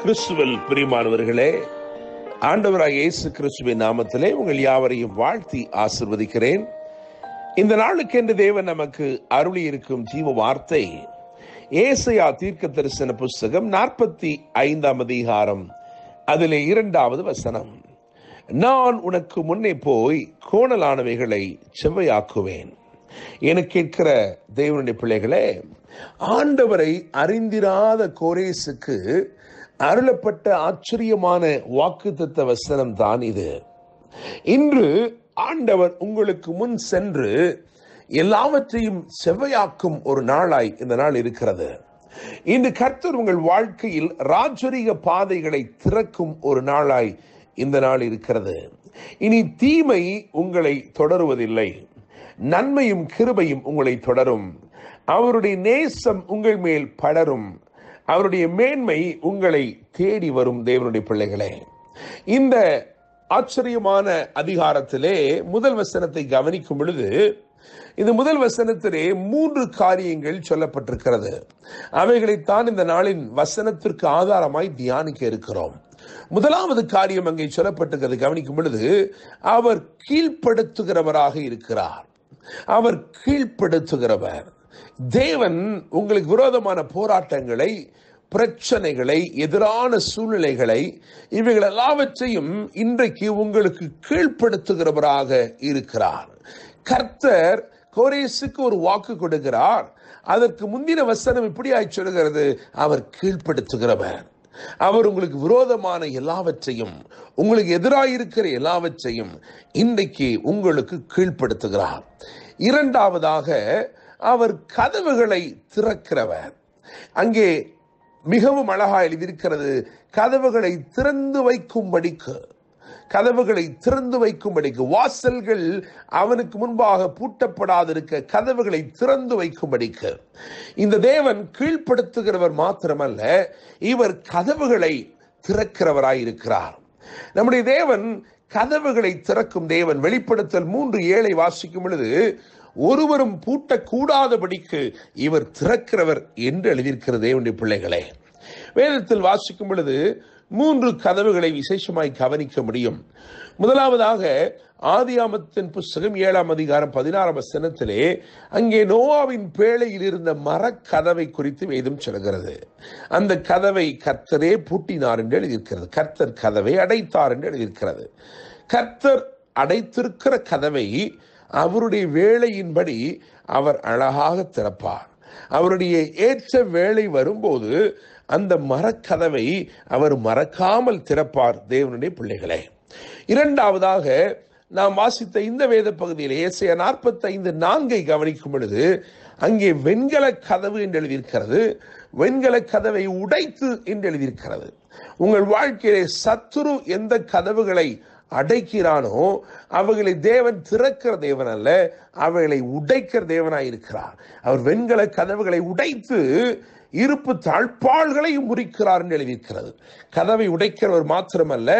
கிறிஸ்துவில் பிரியமானவர்களே, ஆண்டவராகிய இயேசு கிறிஸ்துவின் நாமத்திலே உங்கள் யாவரையும் வாழ்த்தி ஆசிர்வதிக்கிறேன். இந்த நாளுக்கென்று தேவன் நமக்கு அருளி இருக்கும் ஜீவ வார்த்தை ஏசாயா தீர்க்க தரிசன புஸ்தகம் 45 அதிகாரம், அதிலே 2வது வசனம். நான் உனக்கு முன்னே போய் கோணலானவைகளை செவ்வையாக்குவேன். என கேட்கிற தேவனுடைய பிள்ளைகளே, ஆண்டவரை அறிந்திராத கோரேசுக்கு அருளப்பட்ட ஆச்சரியமான வாக்குத்தத்த வசனம் தான் இது. இன்று ஆண்டவர் உங்களுக்கு முன் சென்று எல்லாவற்றையும் செவ்வையாக்கும் ஒரு நாளாய் இந்த நாள் இருக்கிறது. இன்று கர்த்தர் உங்கள் வாழ்க்கையில் ராஜரீக பாதைகளை திறக்கும் ஒரு நாளாய் இந்த நாள் இருக்கிறது. இனி தீமை உங்களை தொடருவதில்லை, நன்மையும் கிருபையும் உங்களை தொடரும். அவருடைய நேசம் உங்கள் மேல் படரும், அவருடைய மேன்மை உங்களை தேடி வரும். தேவனுடைய பிள்ளைகளே, இந்த ஆச்சரியமான அதிகாரத்திலே முதல் வசனத்தை கவனிக்கும் பொழுது, இந்த முதல் வசனத்திலே 3 காரியங்கள் சொல்லப்பட்டிருக்கிறது. அவைகளைத்தான் இந்த நாளின் வசனத்திற்கு ஆதாரமாய் தியானிக்க இருக்கிறோம். முதலாவது காரியம் அங்கே சொல்லப்பட்டிருக்கிறது. கவனிக்கும் பொழுது, அவர் கீழ்ப்படுத்துகிறவராக இருக்கிறார். அவர் கீழ்ப்படுத்துகிறவர். தேவன் உங்களுக்கு விரோதமான போராட்டங்களை, பிரச்சனைகளை, எதிரான சூழ்நிலைகளை, இவைகள் எல்லாவற்றையும் இன்றைக்கு உங்களுக்கு கீழ்ப்படுத்துகிறவராக இருக்கிறார். கர்த்தர் கோரேசுக்கு ஒரு வாக்கு கொடுக்கிறார். அதற்கு முந்தின வசனம் இப்படியாய் சொல்கிறது, அவர் கீழ்ப்படுத்துகிறவர். அவர் உங்களுக்கு விரோதமான எல்லாவற்றையும், உங்களுக்கு எதிராயிருக்கிற எல்லாவற்றையும் இன்றைக்கு உங்களுக்கு கீழ்ப்படுத்துகிறார். இரண்டாவதாக, அவர் கதவுகளை திறக்கிறவர். அங்கே மிகவும் அழகாக எழுதியிருக்கிறது, கதவுகளை திறந்து வைக்கும்படிக்கு. கதவுகளை திறந்து வைக்கும்படிக்கு, வாசல்கள் அவனுக்கு முன்பாக பூட்டப்படாதிருக்க கதவுகளை திறந்து வைக்கும்படிக்கு. இந்த தேவன் கீழ்ப்படுத்துகிறவர் மாத்திரமல்ல, இவர் கதவுகளை திறக்கிறவராய் இருக்கிறார். நம்முடைய தேவன் கதவுகளை திறக்கும் தேவன். வெளிப்படுத்தல் 3:7 வாசிக்கும் பொழுது, ஒருவரும் பூட்டக்கூடாதபடிக்கு இவர் திறக்கிறவர் என்று எழுதியிருக்கிற தேவனுடைய பிள்ளைகளே, வேதத்தில் வாசிக்கும் பொழுது 3 கதவுகளை விசேஷமாய் கவனிக்க முடியும். முதலாவதாக ஆதியாமத்தின் புஸ்தகம் 7ஆம் அதிகாரம் 16ஆம் வசனத்திலே அங்கே நோவாவின் பேழையில் இருந்த மரக்கதவை குறித்து வேதம் சொல்கிறது. அந்த கதவை கர்த்தரே பூட்டினார் என்று எழுதியிருக்கிறது. கர்த்தர் கதவை அடைத்தார் என்று எழுதியிருக்கிறது. கர்த்தர் அடைத்திருக்கிற கதவை அவருடைய வேளையின்படி அவர் அழகாக திறப்பார். அவருடைய ஏற்ற வேளை வரும்போது அந்த மரக்கதவை அவர் மறக்காமல் திறப்பார். தேவனுடைய பிள்ளைகளே, இரண்டாவதாக நாம் வாசித்த இந்த வேத பகுதியில் ஏசாயா 45:4 கவனிக்கும் பொழுது, அங்கே வெண்கல கதவு என்று எழுதியிருக்கிறது. வெண்கல கதவை உடைத்து என்று எழுதியிருக்கிறது. உங்கள் வாழ்க்கையிலே சத்துரு எந்த கதவுகளை அடைக்கிறானோ அவைகளை தேவன் திறக்கிற தேவன் அல்ல, அவைகளை உடைக்கிற தேவனாய் இருக்கிறார். அவர் வெண்கல கதவுகளை உடைத்து இருப்பு தாழ்பாள்களையும் முறிக்கிறார் என்று எழுதியிருக்கிறது. கதவை உடைக்கிறவர் மாத்திரமல்ல,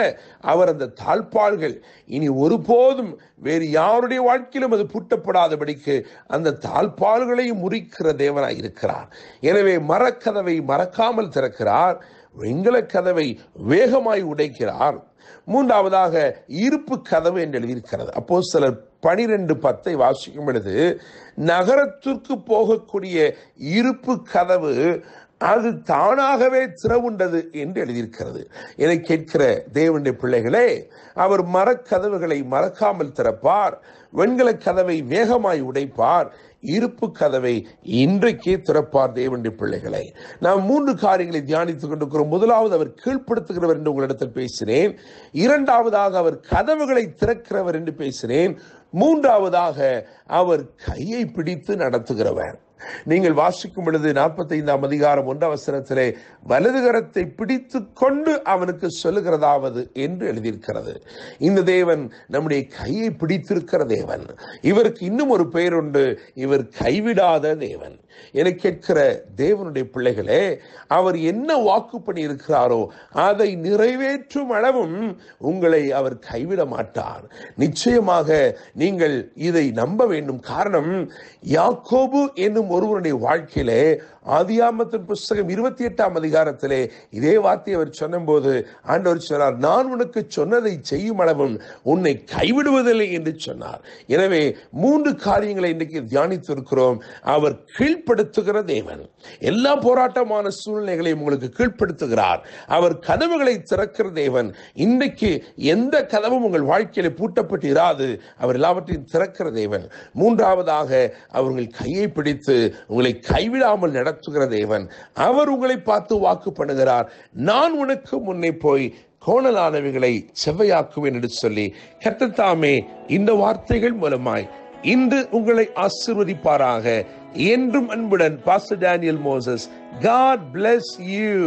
அவர் அந்த தாழ்பாள்கள் இனி ஒருபோதும் வேறு யாருடைய வாழ்க்கையிலும் அது பூட்டப்படாதபடிக்கு அந்த தாழ்பாள்களையும் முறிக்கிற தேவனாய் இருக்கிறார். எனவே மரக்கதவை மறக்காமல் திறக்கிறார், வெண்கல கதவை வேகமாய் உடைக்கிறார். மூன்றாவதாக இருப்பு கதவு என்று எழுதியிருக்கிறது. அப்போஸ்தலர் 12:10 வாசிக்கும் பொழுது, நகரத்திற்கு போகக்கூடிய இருப்பு கதவு அது தானாகவே திறவுண்டது என்று எழுதியிருக்கிறது. என கேட்கிற தேவனுடைய பிள்ளைகளே, அவர் மரக்கதவுகளை மறக்காமல் திறப்பார், வெண்கல கதவை வேகமாய் உடைப்பார், இருப்பு கதவை இன்றைக்கே திறப்பார். தேவனுடைய பிள்ளைகளை, நாம் 3 காரியங்களை தியானித்துக் கொண்டிருக்கிறோம். முதலாவது, அவர் கீழ்ப்படுத்துகிறவர் என்று உங்களிடத்தில் பேசினேன். இரண்டாவதாக, அவர் கதவுகளை திறக்கிறவர் என்று பேசினேன். மூன்றாவதாக, அவர் கையை பிடித்து நடத்துகிறவர். நீங்கள் வாசிக்கும் பொழுது 45ஆம் அதிகாரம் 1ஆம் வசனத்திலே வலது கரத்தை பிடித்து கொண்டு அவனுக்கு சொல்லுகிறதாவது என்று எழுதியிருக்கிறது. இந்த தேவன் நம்முடைய கையை பிடித்திருக்கிற தேவன். இவருக்கு இன்னும் ஒரு பெயர் உண்டு, இவர் கைவிடாத தேவன். என கேட்கிற தேவனுடைய பிள்ளைகளே, அவர் என்ன வாக்கு பண்ணி இருக்கிறாரோ அதை நிறைவேற்றும் அளவும் உங்களை அவர் கைவிட மாட்டார். நிச்சயமாக நீங்கள் இதை நம்ப வேண்டும். காரணம், யாக்கோபு என்னும் ஒருவருடைய வாழ்க்கையிலே ஆதியாகமத்தின் புஸ்தகம் 28ஆம் அதிகாரத்திலே இதே வார்த்தையை அவர் சொன்னபோது ஆண்டவர் சொன்னார், நான் உனக்கு சொன்னதை செய்யும் அளவும் உன்னை கைவிடுவதில்லை என்று சொன்னார். எனவே 3 காரியங்களை இன்றைக்கு தியானித்து இருக்கிறோம். அவர் கீழ்ப்படுத்துகிற தேவன். எல்லா போராட்டமான சூழ்நிலைகளையும் உங்களுக்கு கீழ்ப்படுத்துகிறார். அவர் கதவுகளை திறக்கிற தேவன். இன்றைக்கு எந்த கதவும் உங்கள் வாழ்க்கையில பூட்டப்பட்டு இராது. அவர் எல்லாவற்றையும் திறக்கிற தேவன். 3ஆவதாக அவர்கள் கையை பிடித்து உங்களை கைவிடாமல் நடத்துகிற தேவன். அவர் உங்களை பார்த்து வாக்கு பண்ணுகிறார், நான் உனக்கு முன்னே போய் கோணலானவைகளை செவ்வையாக்குவேன் என்று சொல்லி கர்த்தர் தாமே இந்த வார்த்தைகள் மூலமாய் இன்று உங்களை ஆசீர்வதிப்பாராக. என்றும் அன்புடன் pastor Daniel Moses. God bless you.